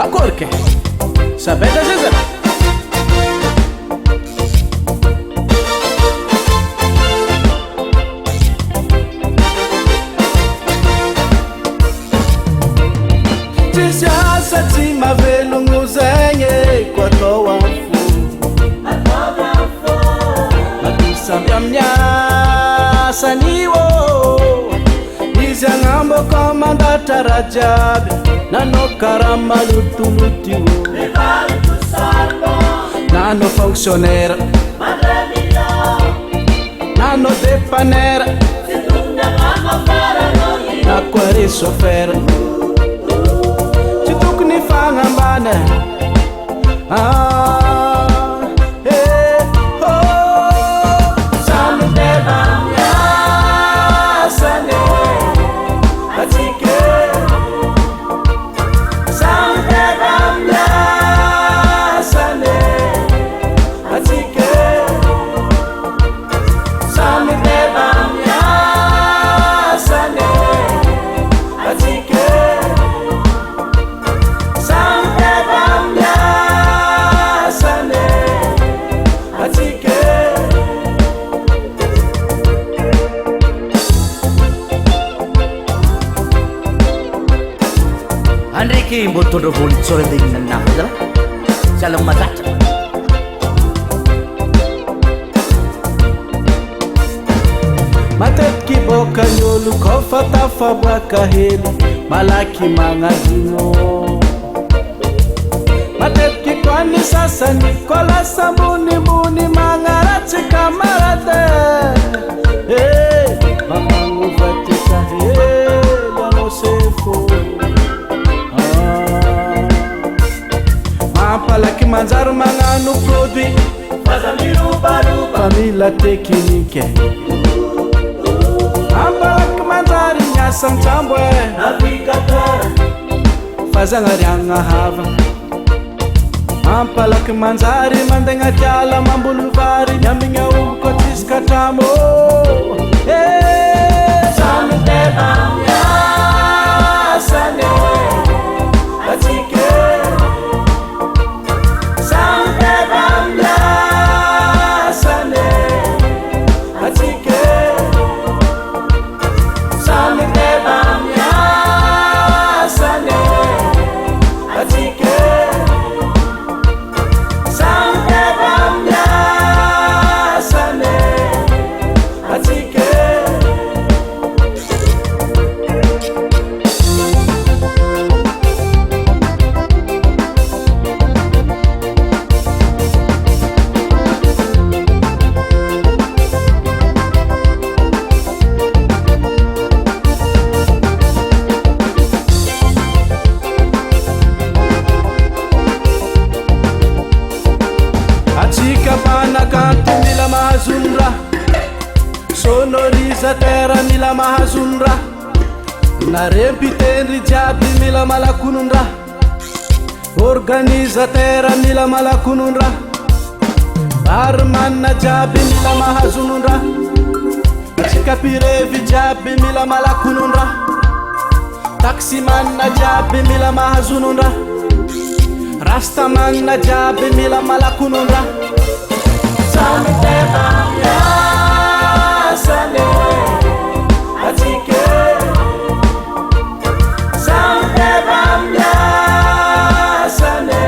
akory ke sabeta zay zany tsisy asa tsy mahavelogno zegny ko atao amfo samby amin'ny asanio izy agnamboko mandatra raha jiaby nanao karaha malotolotio nanao fonctionnaire nanao dépanneur na koa re chauffeur tsy tokony fagnambana andreky mbo tondra volontsôra andegnina aminahy zala sy ala mazatra matetiky boka ny olo kofa tafaboaka hely malaky magnadino matetiky koa ny sasany koa lasa monimony magnaratsy kamarade mamagnovatyka hely anao sefo mampalaky manjary magnano produit famila teknike mampalaky manjary miasa mitsambo fazagnariagna hava mampalaky manjary mandegna tiala mambolo vary miamigna omboka tsisika tramo samy tena miasane atsike banakanto mila mahazonra sonorisateur mila mahazonra narempitendry jiaby mila malakononra organisateur mila malakononra barmanna jiaby mila mahazononra atsika pirevy jiaby mila malakononra taximanna jiaby mila mahazononra rastamanna jiaby mila malakononra samy tena miasane atsike samy tena miasane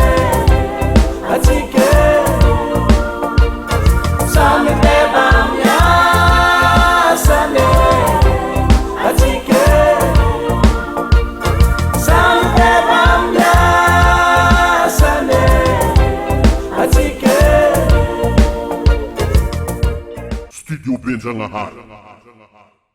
atsike samy tena miasane atsike samy tena miasane atsike Studio Benjamin Hart.